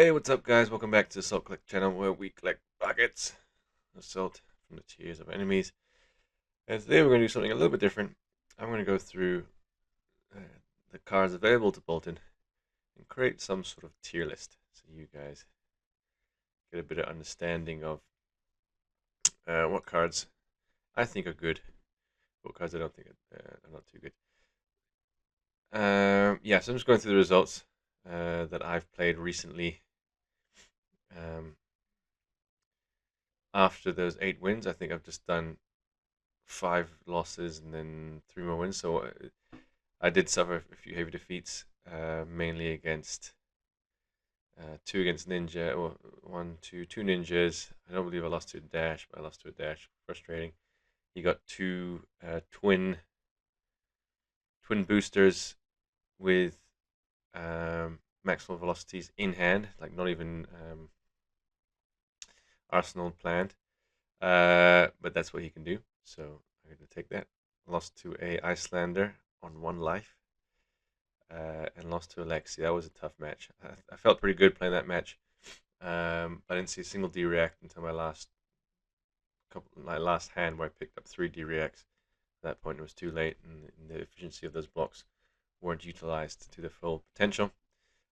Hey, what's up, guys? Welcome back to the Salt Collect channel where we collect buckets of salt from the tears of enemies. And today we're going to do something a little bit different. I'm going to go through uh, the cards available to Boltyn and create some sort of tier list so you guys get a bit of understanding of what cards I think are good, what cards I don't think are not too good. Yeah, so I'm just going through the results that I've played recently. After those 8 wins, I think I've just done 5 losses and then 3 more wins. So I did suffer a few heavy defeats, mainly against 2 against Ninja, or 2 Ninjas. I don't believe I lost to a Dash, but I lost to a Dash. Frustrating. He got 2 twin boosters with maximal velocities in hand, like not even Arsenal planned. But that's what he can do. So I'm going to take that. Lost to a Icelander on 1 life. And lost to Alexi. That was a tough match. I felt pretty good playing that match. I didn't see a single D react until my last hand, where I picked up 3 D reacts. At that point, it was too late, and the efficiency of those blocks weren't utilized to the full potential.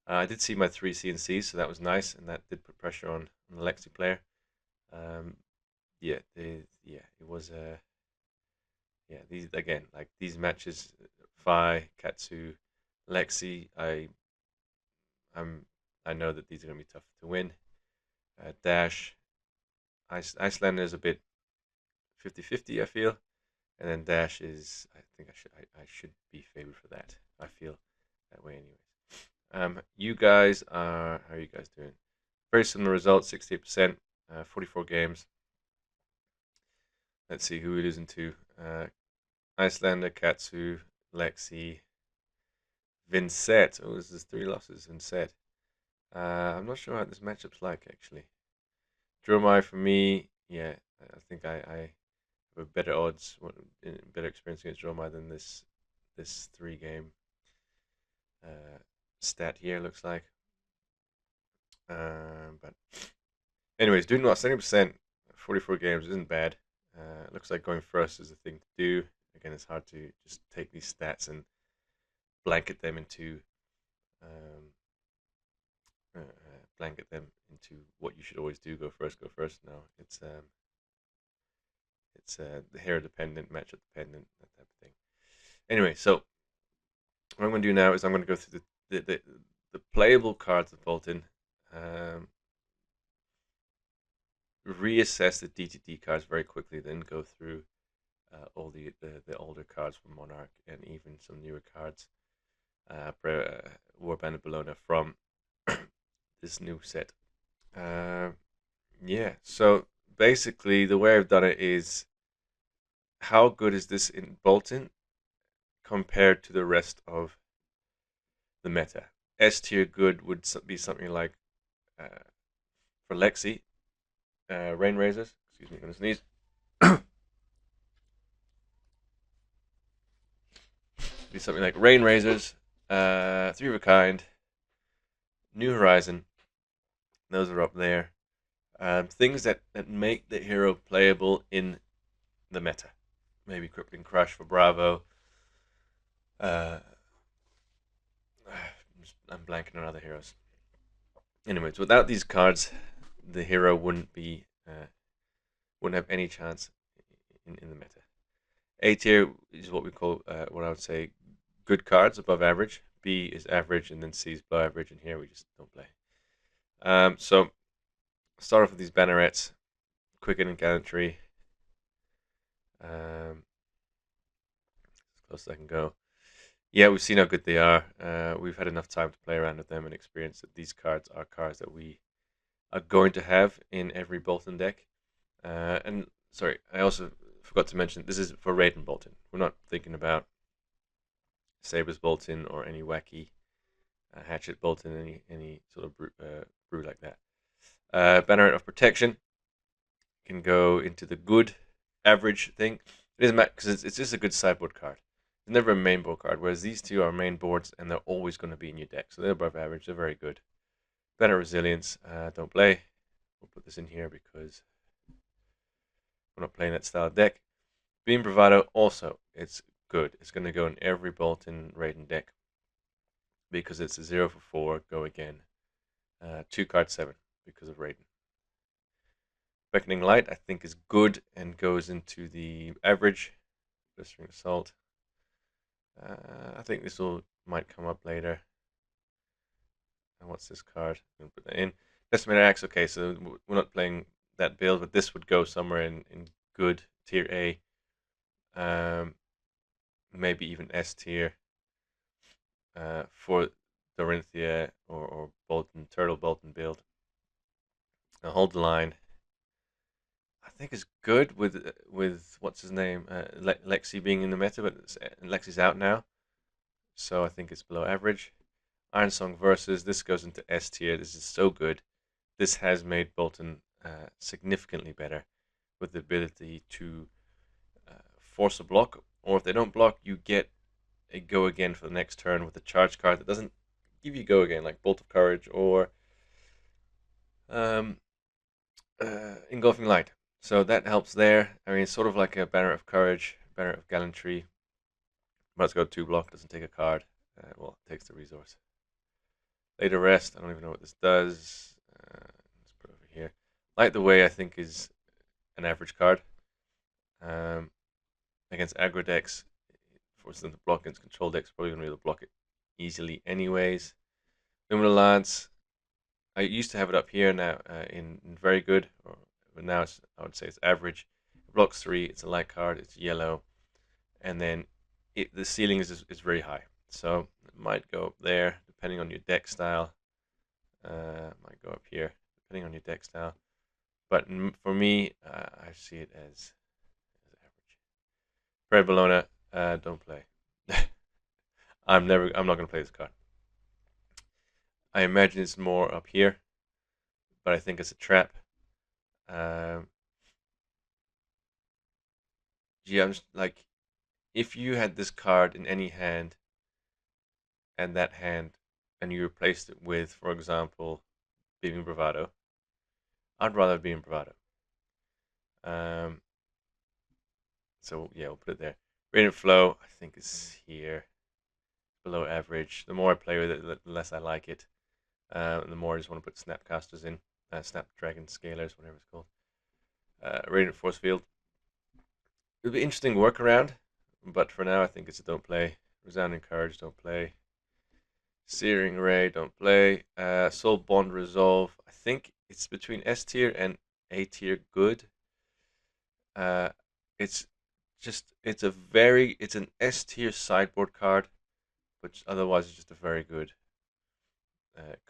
I did see my 3 CNCs, so that was nice, and that did put pressure on the Alexi player. It was these matches, Fi, Katsu, Lexi, I know that these are gonna be tough to win. Dash, Icelander is a bit 50-50, I feel, and then Dash is, I think I should be favored for that. I feel that way, anyways. You guys are, how are you guys doing? Very similar results, 68%, 44 games. Let's see who we're losing to. Icelander, Katsu, Lexi, Vincent. Oh, this is 3 losses. Vincent. I'm not sure how this matchup's like, actually. Dromai for me, yeah, I think I have a better odds, better experience against Dromai than this 3-game stat here looks like. But anyways, doing well, 70%, 44 games isn't bad. Looks like going first is the thing to do. Again, it's hard to just take these stats and blanket them into what you should always do. Go first. No, it's the hero dependent, matchup dependent, that type of thing. Anyway, so what I'm going to do now is I'm going to go through the playable cards of Boltyn, reassess the DTD cards very quickly, then go through all the older cards from Monarch and even some newer cards, Warband of Bologna from this new set. Yeah, so basically the way I've done it is, how good is this in Boltyn compared to the rest of the meta? S tier good would be something like, for Lexi, Rain Razors. Excuse me, I'm gonna sneeze. Be something like Rain Razors, 3 of a Kind, New Horizon. Those are up there. Things that make the hero playable in the meta. Maybe Crippling Crush for Bravo. I'm blanking on other heroes. Anyways, without these cards, the hero wouldn't have any chance in the meta. A tier is what we call, what I would say, good cards, above average. B is average, and then C is below average, and here we just don't play. So start off with these bannerets, Quicken and Gallantry. As close as I can go. Yeah, we've seen how good they are. We've had enough time to play around with them and experience that these cards are cards that we are going to have in every Boltyn deck. And sorry, I also forgot to mention, this is for Raiden Boltyn. We're not thinking about Sabres Boltyn or any wacky Hatchet Boltyn, any sort of brew like that. Banneret of Protection can go into the good average thing. It doesn't matter, because it's just a good sideboard card. It's never a main board card, whereas these two are main boards and they're always going to be in your deck. So they're above average, they're very good. Better resilience, don't play. We'll put this in here because we're not playing that style of deck. Beam Bravado also, it's good. It's going to go in every Boltyn Raiden deck because it's a 0 for 4, go again. 2 card 7 because of Raiden. Beckoning Light I think is good and goes into the average. Blistering Assault. I think this might come up later. And what's this card? I'm going to put that in. Decimator Axe, okay, so we're not playing that build, but this would go somewhere in good tier A. Maybe even S tier for Dorinthia or Boltyn, Turtle Boltyn build. Now hold the line. I think is good with what's his name, Lexi being in the meta, but Lexi's out now, so I think it's below average. Iron Song versus this goes into S tier. This is so good. This has made Boltyn significantly better with the ability to force a block, or if they don't block, you get a go again for the next turn with a charge card that doesn't give you go again, like Bolt of Courage or Engulfing Light. So that helps there. I mean, it's sort of like a Banner of Courage, Banner of Gallantry, but it's got 2 block, doesn't take a card. Well, it takes the resource. Later Rest, I don't even know what this does. Let's put it over here. Light the Way, I think, is an average card. Against aggro decks, forces them to block against control decks, probably going to be able to block it easily anyways. Luminal Lance, I used to have it up here now in very good, but now I would say it's average. It blocks 3, it's a light card, it's yellow, and then the ceiling is very high. So it might go up there, depending on your deck style. Might go up here, depending on your deck style. But for me, I see it as average. Fred Bologna, don't play. I'm not going to play this card. I imagine it's more up here, but I think it's a trap. Yeah, I'm just like, if you had this card in any hand, and that hand, and you replaced it with, for example, Beaming Bravado, I'd rather Beaming Bravado. So yeah, we'll put it there. Radiant Flow, I think, is here, below average. The more I play with it, the less I like it. The more I just want to put Snapcasters in, Snapdragon Scalers, whatever it's called. Radiant Force Field. It'll be interesting workaround, but for now I think it's a don't play. Resounding Courage, don't play. Searing Ray, don't play. Soul Bond Resolve, I think it's between S tier and A tier good. It's an S tier sideboard card, but otherwise it's just a very good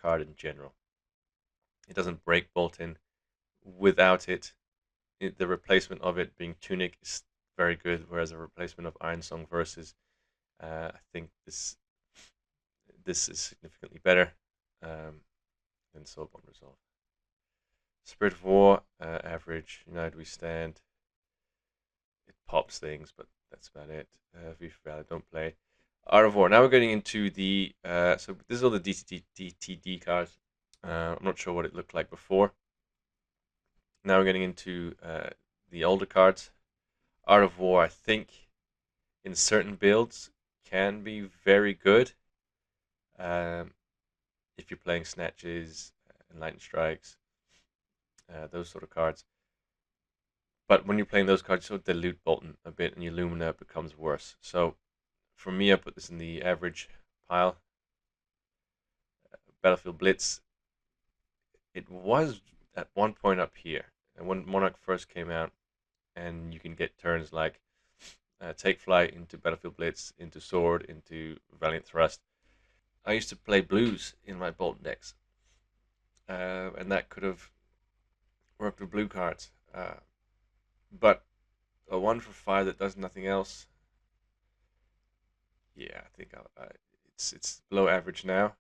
card in general. It doesn't break Boltyn. Without it, the replacement of it being Tunic is very good, whereas a replacement of Iron Song versus, I think this is significantly better than Soulbond Resolve. Spirit of War, average. United We Stand. It pops things, but that's about it. V for Valor, don't play. Art of War. Now we're getting into the so this is all the DTD cards. I'm not sure what it looked like before. Now we're getting into the older cards. Art of War, I think, in certain builds, can be very good. If you're playing Snatches and Lightning Strikes, those sort of cards. But when you're playing those cards, you sort of dilute Boltyn a bit, and your Lumina becomes worse. So for me, I put this in the average pile. Battlefield Blitz, it was at one point up here. And when Monarch first came out, and you can get turns like Take Flight into Battlefield Blitz, into Sword, into Valiant Thrust. I used to play blues in my Boltyn decks, and that could have worked with blue cards. But a 1 for 5 that does nothing else, yeah, I think it's below average now.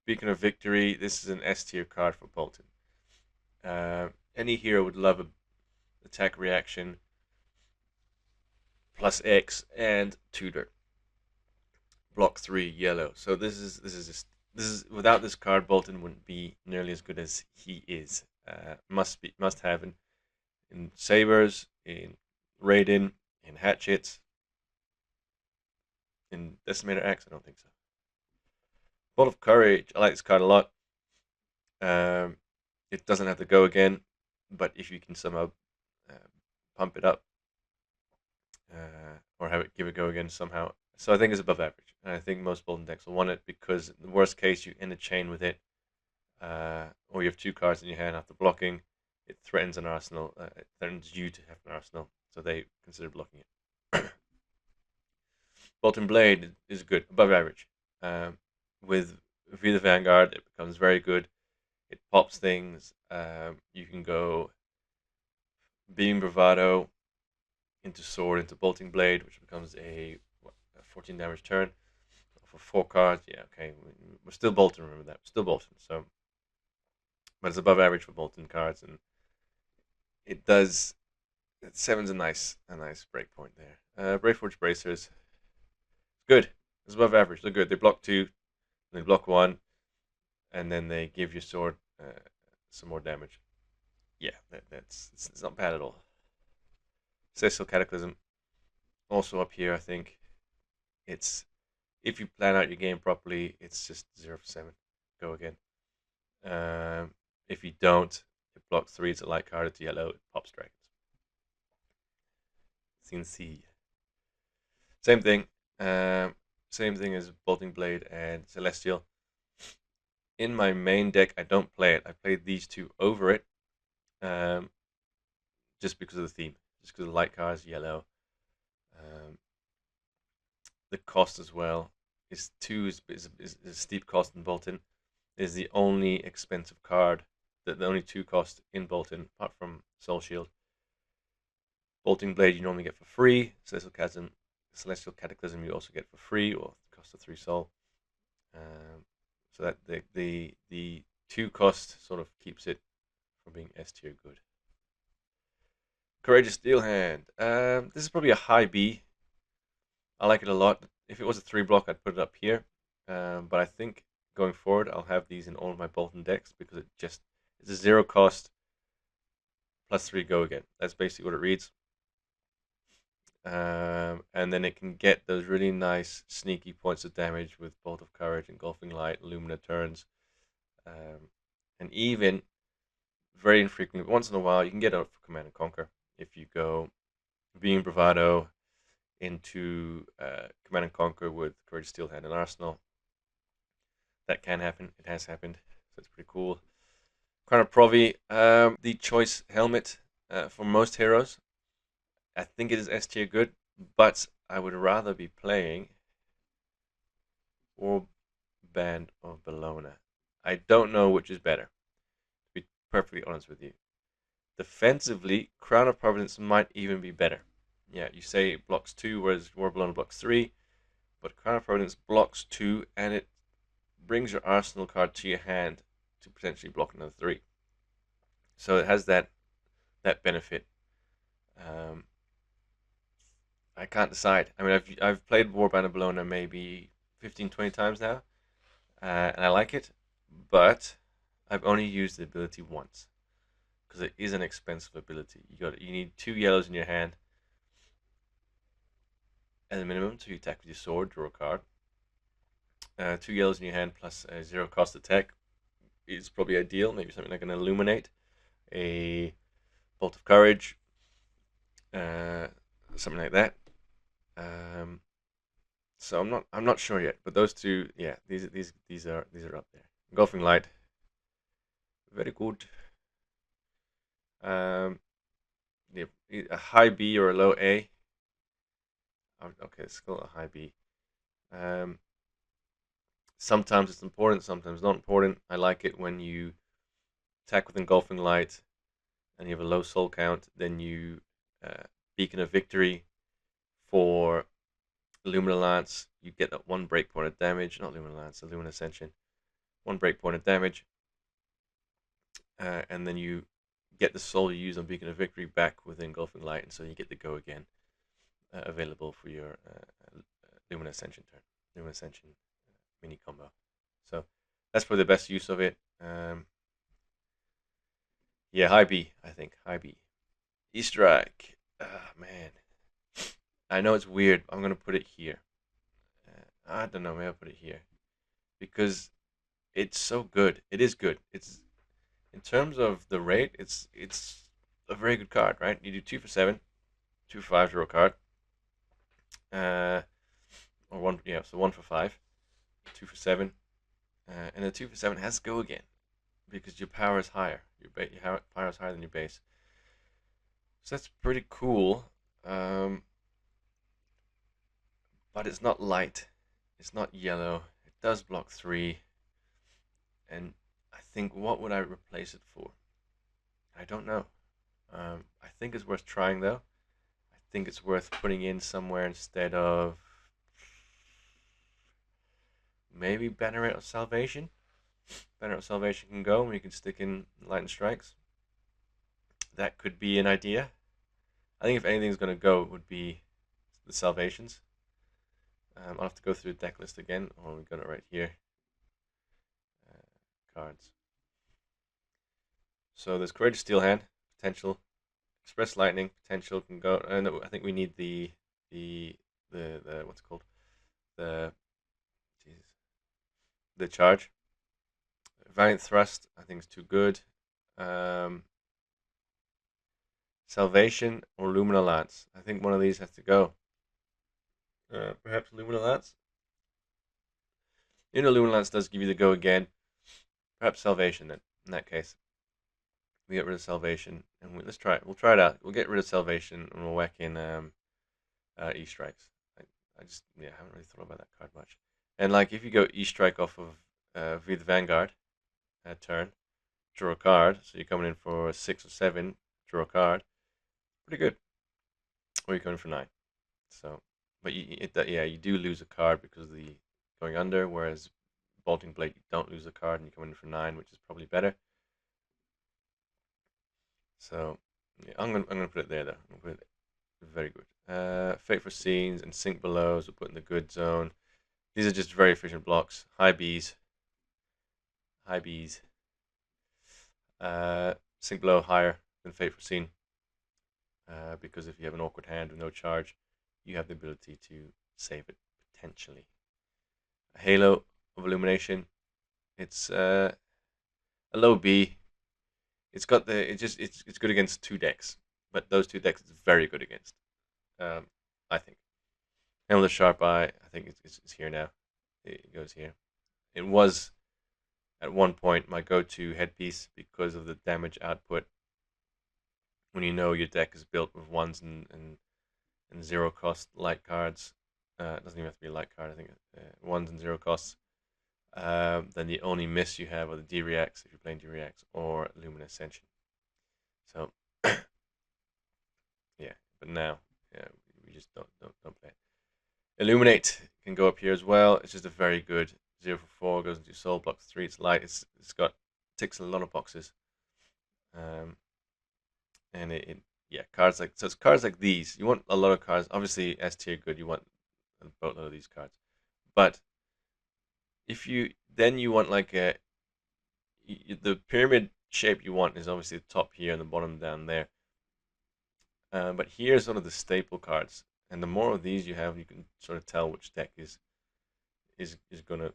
Beacon of Victory, this is an S tier card for Boltyn. Any hero would love a attack reaction plus X and tutor. Block 3 yellow. So this is just this is without this card, Bolton wouldn't be nearly as good as he is. Must have in sabers, in raiding, in hatchets, in decimator axe. I don't think so. Bolt of courage. I like this card a lot. Um, it doesn't have to go again, but if you can somehow uh, pump it up or have it give it go again somehow, so I think it's above average. And I think most Bolton decks will want it because in the worst case you end a chain with it, or you have two cards in your hand after blocking. It threatens an arsenal. It threatens you to have an arsenal, so they consider blocking it. Bolton Blade is good, above average. Um, with Via the Vanguard, it becomes very good. It pops things. You can go Beam Bravado into Sword into Bolting Blade, which becomes a 14 damage turn for 4 cards. Yeah, okay. We're still Bolton, remember that. We're still Bolton. So, but it's above average for Bolton cards, and it does. Seven's a nice break point there. Braveforge Bracers, good. It's above average. They're good. They block 2, they block 1, and then they give your sword some more damage. Yeah, it's not bad at all. Celestial Cataclysm, also up here, I think. It's if you plan out your game properly, it's just 0 for 7. Go again. If you don't, it blocks 3. It's a light card. It's yellow. It pops dragons. CNC. Same thing. Same thing as Bolting Blade and Celestial. In my main deck, I don't play it. I played these two over it, just because of the theme. Just because the light cards, yellow. Um, the cost as well is 2 is a steep cost in Bolton. Is the only expensive card, the only 2 cost in Bolton, apart from Soul Shield. Bolting Blade you normally get for free. Celestial Cataclysm you also get for free, or cost of 3 soul. So that the 2 cost sort of keeps it from being S tier good. Courageous Steel Hand. This is probably a high B. I like it a lot. If it was a 3 block, I'd put it up here. But I think going forward, I'll have these in all of my Bolton decks because it's a 0 cost plus 3 go again. That's basically what it reads. And then it can get those really nice sneaky points of damage with Bolt of Courage, Engulfing Light, Lumina turns, and even very infrequently, but once in a while, you can get out for Command and Conquer if you go Being Bravado into Command and Conquer with Courage, Steel Hand, and Arsenal. That can happen. It has happened, so it's pretty cool. Crown of Provi, the choice helmet for most heroes. I think it is S tier good, but I would rather be playing War Band of Bologna. I don't know which is better, to be perfectly honest with you. Defensively, Crown of Providence might even be better. Yeah, you say it blocks 2, whereas War Bologna blocks 3, but Crown of Providence blocks 2, and it brings your Arsenal card to your hand to potentially block another 3. So it has that benefit. I can't decide. I mean, I've played Warband of Bologna maybe 15, 20 times now, and I like it, but I've only used the ability once because it is an expensive ability. You need 2 yellows in your hand at a minimum to attack with your sword, draw a card. 2 yellows in your hand plus a 0 cost attack is probably ideal. Maybe something like an Illuminate, a Bolt of Courage, something like that. So I'm not sure yet, but those two, yeah, these are up there. Engulfing Light, very good. Yeah, a high B or a low A. Okay, it's still a high B. Sometimes it's important, sometimes not important. I like it when you attack with Engulfing Light and you have a low soul count, then you Beacon of Victory for Lumina Lance. You get that 1 breakpoint of damage, not Lumina Lance, the Lumina Ascension. 1 breakpoint of damage, and then you get the soul you use on Beacon of Victory back with Engulfing Light, and so you get the go again available for your Lumina Ascension turn, Lumina Ascension mini combo. So That's probably the best use of it. Yeah, high B, I think. High B. E-strike. Ah, man. I know it's weird. I'm going to put it here. I don't know. Maybe I'll put it here. Because it's so good. It is good. It's in terms of the rate, it's a very good card, right? You do 2 for 7, 2 for 5, draw a card. Or one, yeah, so 1 for 5, 2 for 7. And the 2 for 7 has to go again. Because your power is higher. Your power is higher than your base. So that's pretty cool. Um, but it's not light. It's not yellow. It does block 3. And I think, what would I replace it for? I don't know. I think it's worth trying, though. I think it's worth putting in somewhere instead of maybe Banneret of Salvation. Banneret of Salvation can go, and we can stick in Lightning Strikes. That could be an idea. I think if anything's going to go, it would be the Salvations. I'll have to go through the deck list again. Oh, we've got it right here. Cards. So there's Courageous Steel Hand, potential. Express Lightning, potential can go. No, I think we need the what's it called? The Jesus. The charge. Valiant Thrust, I think is too good. Salvation or Lumina Lance. I think one of these has to go. Perhaps Lumina Lance. Lumina Lance does give you the go again. Perhaps Salvation then. In that case, we get rid of Salvation and let's try it. We'll try it out. We'll get rid of Salvation and we'll whack in E-strikes. I just haven't really thought about that card much. And like if you go E-strike off of Via the Vanguard turn, draw a card. So you're coming in for 6 or 7, draw a card. Pretty good. Or you're coming for 9. So, but you do lose a card because of the going under. Whereas Bolting Blade, you don't lose a card and you come in for 9, which is probably better. So yeah, I'm gonna put it there though. I'm gonna put it very good. Fate for Scenes and Sink Below, so we'll put in the good zone. These are just very efficient blocks. High Bs. High Bs. Sink Below higher than Fate for Scene. Because if you have an awkward hand with no charge, you have the ability to save it potentially. A Halo of Illumination. It's a low B. It's got it's good against 2 decks, but those 2 decks it's very good against. I think. Helmet of Sharp Eye. I think it's here now. It goes here. It was at one point my go-to headpiece because of the damage output. When you know your deck is built with 1s and 0 cost light cards, it doesn't even have to be a light card. I think 1s and 0 costs. Then the only miss you have are the D-Reacts if you're playing D-Reacts or Luminous Ascension. So yeah, but now we just don't play it. Illuminate can go up here as well. It's just a very good 0 for 4, goes into soul, blocks 3. It's light. It's got ticks a lot of boxes. And cards like it's cards like these. You want a lot of cards. Obviously, S tier good. You want a boatload of these cards, but if you want like the pyramid shape you want is obviously the top here and the bottom down there. But here's sort of the staple cards, and the more of these you have, you can sort of tell which deck is gonna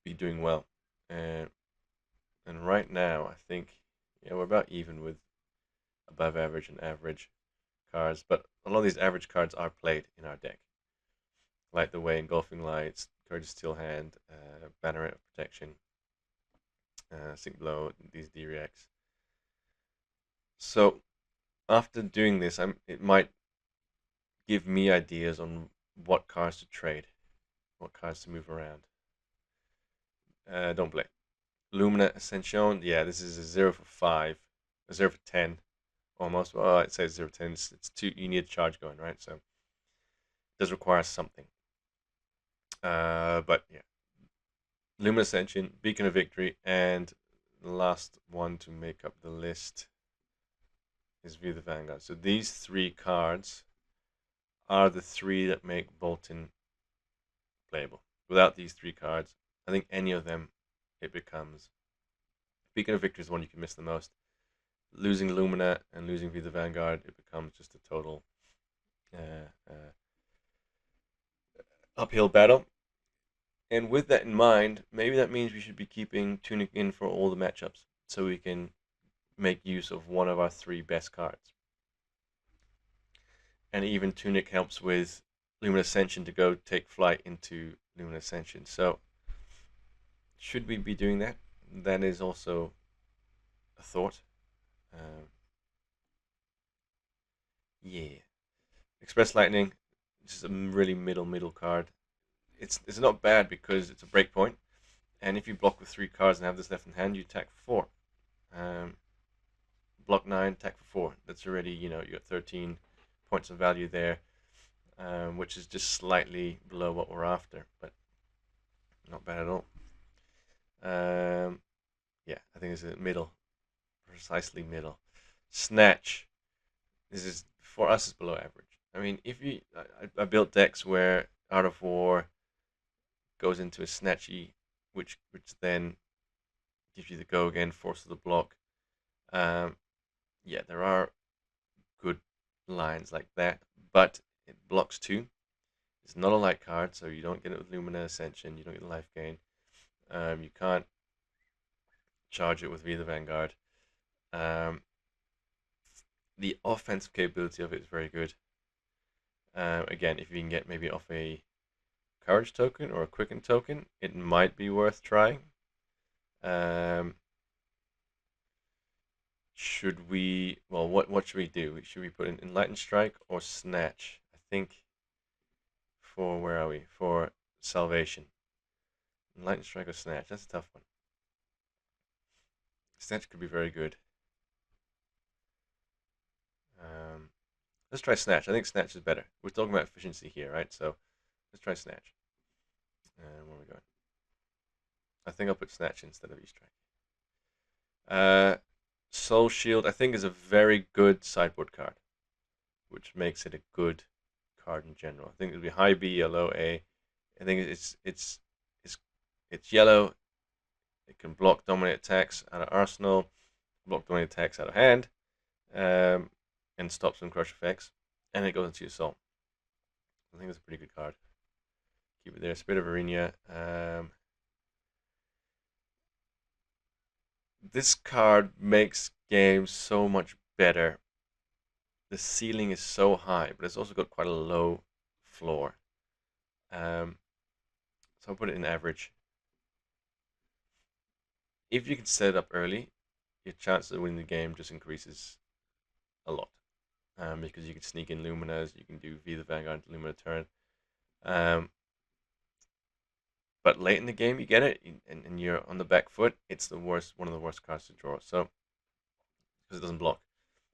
be doing well. And right now, I think we're about even with above average and average cards, but a lot of these average cards are played in our deck. Light the Way, Engulfing Lights, Courageous Steel Hand, Banneret of Protection, Sink Below, these D-Reacts. So after doing this, it might give me ideas on what cards to trade, what cards to move around. Don't play. Lumina Ascension, yeah, this is a 0 for 5, a 0 for 10, almost. Well, it says 0 for 10. It's too, you need a charge going, right? So it does require something. But yeah, Lumina Ascension, Beacon of Victory, and the last one to make up the list is Via the Vanguard. So these 3 cards are the 3 that make Boltyn playable. Without these 3 cards, I think any of them it becomes, speaking of victories, one you can miss the most. Losing Lumina and losing Be the Vanguard, it becomes just a total uh, uh, uphill battle. And with that in mind, maybe that means we should be keeping Tunic in for all the matchups, so we can make use of one of our 3 best cards. And even Tunic helps with Luminous Ascension to go take flight into Luminous Ascension. So, should we be doing that? That is also a thought. Um, yeah. Express Lightning, this is a really middle card. It's not bad because it's a breakpoint, and if you block with 3 cards and have this left in hand, you attack for 4. Block 9, attack for 4. That's already, you got 13 points of value there, which is just slightly below what we're after, but not bad at all. Yeah, I think it's a middle, precisely middle. Snatch, this is, for us, is below average. I mean, if you, I built decks where Art of War goes into a Snatchy, which then gives you the go again, forces the block. Yeah, there are good lines like that, but it blocks 2. It's not a light card, so you don't get it with Lumina Ascension, you don't get the life gain. You can't charge it with Be the Vanguard. The offensive capability of it is very good. Again, if you can get maybe off a Courage token or a Quicken token, it might be worth trying. Should we, well, what should we do? Should we put in Enlightened Strike or Snatch? I think for, where are we? For Salvation. Enlightened Strike or Snatch? That's a tough one. Snatch could be very good. Let's try Snatch. I think Snatch is better. We're talking about efficiency here, right? So let's try Snatch. Where are we going? I think I'll put Snatch instead of E-Strike. Soul Shield, I think, is a very good sideboard card, which makes it a good card in general. I think it'll be high B or low A. I think it's yellow. It can block dominate attacks out of arsenal, block dominate attacks out of hand, and stop some crush effects. And it goes into your soul. I think it's a pretty good card. Keep it there. Spirit of Arena. This card makes games so much better. The ceiling is so high, but it's also got quite a low floor. So I'll put it in average. If you can set it up early, your chance of winning the game just increases a lot. Because you can sneak in Luminas, you can do V the Vanguard Lumina turn. But late in the game, you get it, and you're on the back foot. It's the worst, one of the worst cards to draw. So because it doesn't block,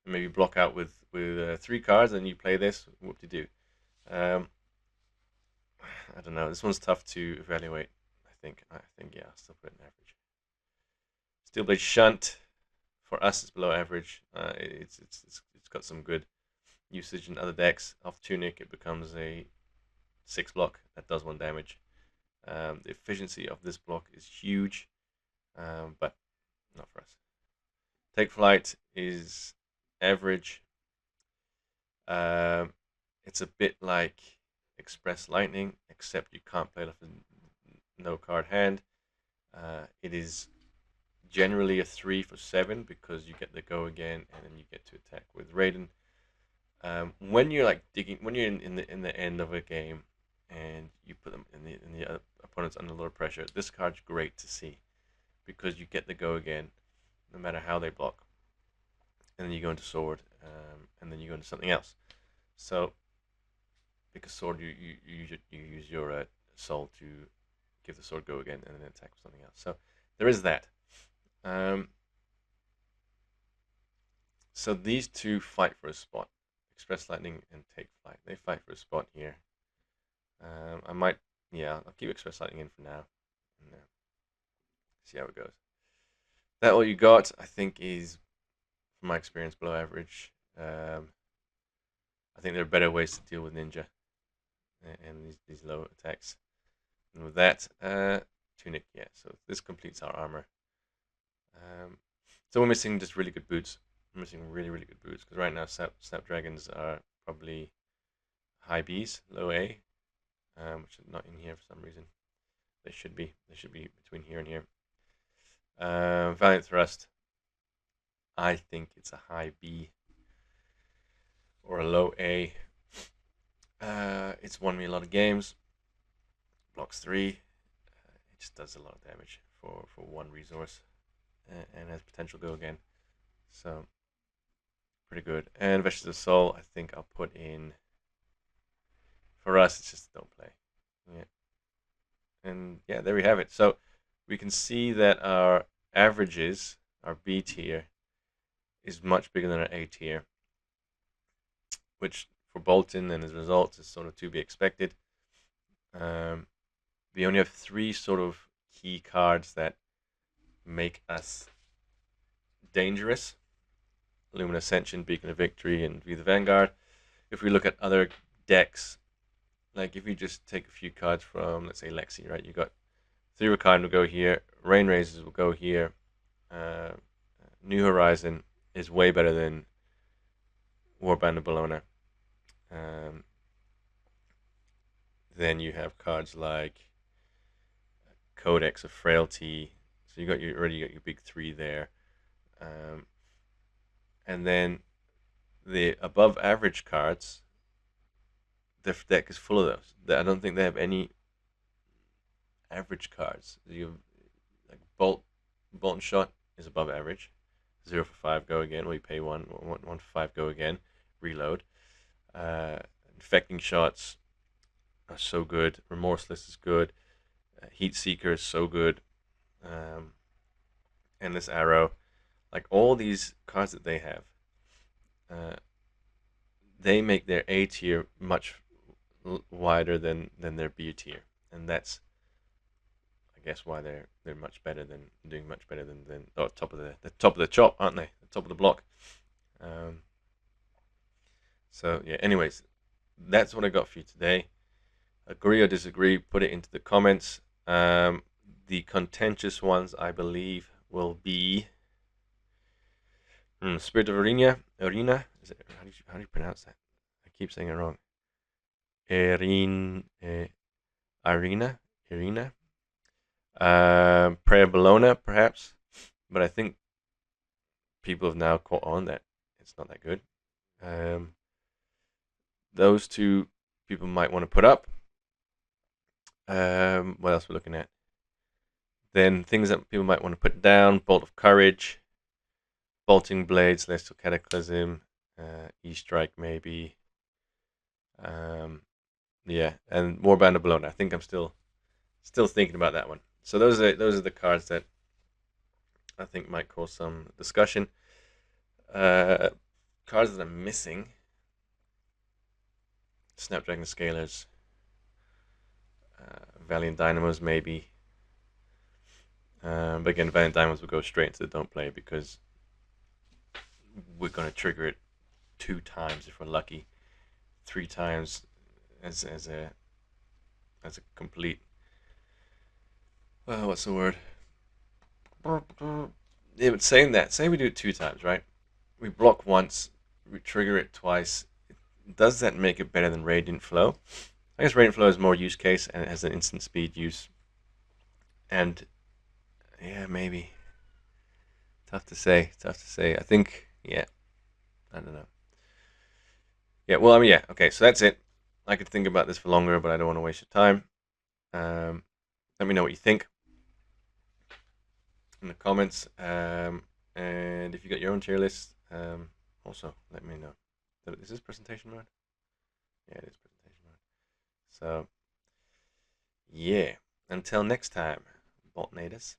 and maybe block out with 3 cards, and you play this. Whoop de do. I don't know. This one's tough to evaluate. I think yeah, I'll still put it in average. Steelblade Shunt, for us, it's below average. It's got some good usage in other decks. Off Tunic, it becomes a 6 block that does 1 damage. The efficiency of this block is huge, but not for us. Take Flight is average. It's a bit like Express Lightning, except you can't play it off a no card hand. It is generally a 3 for 7 because you get the go again and then you get to attack with Raiden. When you're like digging, when you're in the end of a game and you put them in the opponents under a lot of pressure, this card's great to see because you get the go again no matter how they block, and then you go into sword, and then you go into something else. So because sword, you use your soul to give the sword go again and then attack with something else. So there is that. So these two fight for a spot. Express Lightning and Take Flight. They fight for a spot here. I might, yeah, I'll keep Express Lightning in for now. And, see how it goes. That all you got, I think, is, from my experience, below average. I think there are better ways to deal with Ninja and these low attacks. And with that, tunic, yeah. So this completes our armor. So we're missing just really good boots. We're missing really, really good boots because right now Snapdragons are probably high Bs, low A, which are not in here for some reason. They should be. They should be between here and here. Valiant Thrust. I think it's a high B or a low A. It's won me a lot of games. Blocks 3. It just does a lot of damage for one resource and has potential go again. So pretty good. And Vestige of Soul, I think I'll put in. For us, it's just don't play. Yeah. And yeah, there we have it. So we can see that our averages, our B tier, is much bigger than our A tier, which for Boltyn and his results is sort of to be expected. We only have 3 sort of key cards that make us dangerous: Lumen Ascension, Beacon of Victory, and Be the Vanguard. If we look at other decks, like if you just take a few cards from, let's say, Lexi, right? You got Through Rakan will go here, Rain Razors will go here, New Horizon is way better than Warband of Bologna. Then you have cards like Codex of Frailty. So you already got your big 3 there. And then the above average cards, the deck is full of those. I don't think they have any average cards. You have, like Bolt and Shot is above average. 0 for 5, go again. Or you pay 1 for 5, go again. Reload. Infecting Shots are so good. Remorseless is good. Heat Seeker is so good. Endless Arrow. Like all these cards that they have, they make their A tier much wider than their B tier, and that's, I guess, why they're much better than doing much better than top of the chop, aren't they? The top of the block. So yeah. Anyways, that's what I got for you today. Agree or disagree? Put it into the comments. The contentious ones, I believe, will be Spirit of Arena. Is it, how do you pronounce that? I keep saying it wrong. Arena. Prayer Bologna, perhaps, but I think people have now caught on that it's not that good. Those 2 people might want to put up. What else we're looking at? Then things that people might want to put down: Bolt of Courage, Bolting Blade, Celestial Cataclysm, E-Strike maybe. Yeah, and Warband of Bologna. I think I'm still thinking about that one. So those are the cards that I think might cause some discussion. Cards that I'm missing: Snapdragon Scalers, Valiant Dynamos maybe. But again, Valiant Dynamos will go straight into the don't play because we're going to trigger it 2 times if we're lucky, 3 times as a complete. What's the word? Yeah, but saying that, say we do it 2 times, right? We block once, we trigger it twice. Does that make it better than Radiant Flow? I guess Radiant Flow is more use case and it has an instant speed use. And yeah, maybe. Tough to say. I think, yeah. I don't know. Yeah, well, I mean, yeah. Okay, so that's it. I could think about this for longer, but I don't want to waste your time. Let me know what you think in the comments. And if you got your own tier list, also let me know. Is this presentation mode? Yeah, it is presentation mode. So, yeah. Until next time, BOLTYNATORs.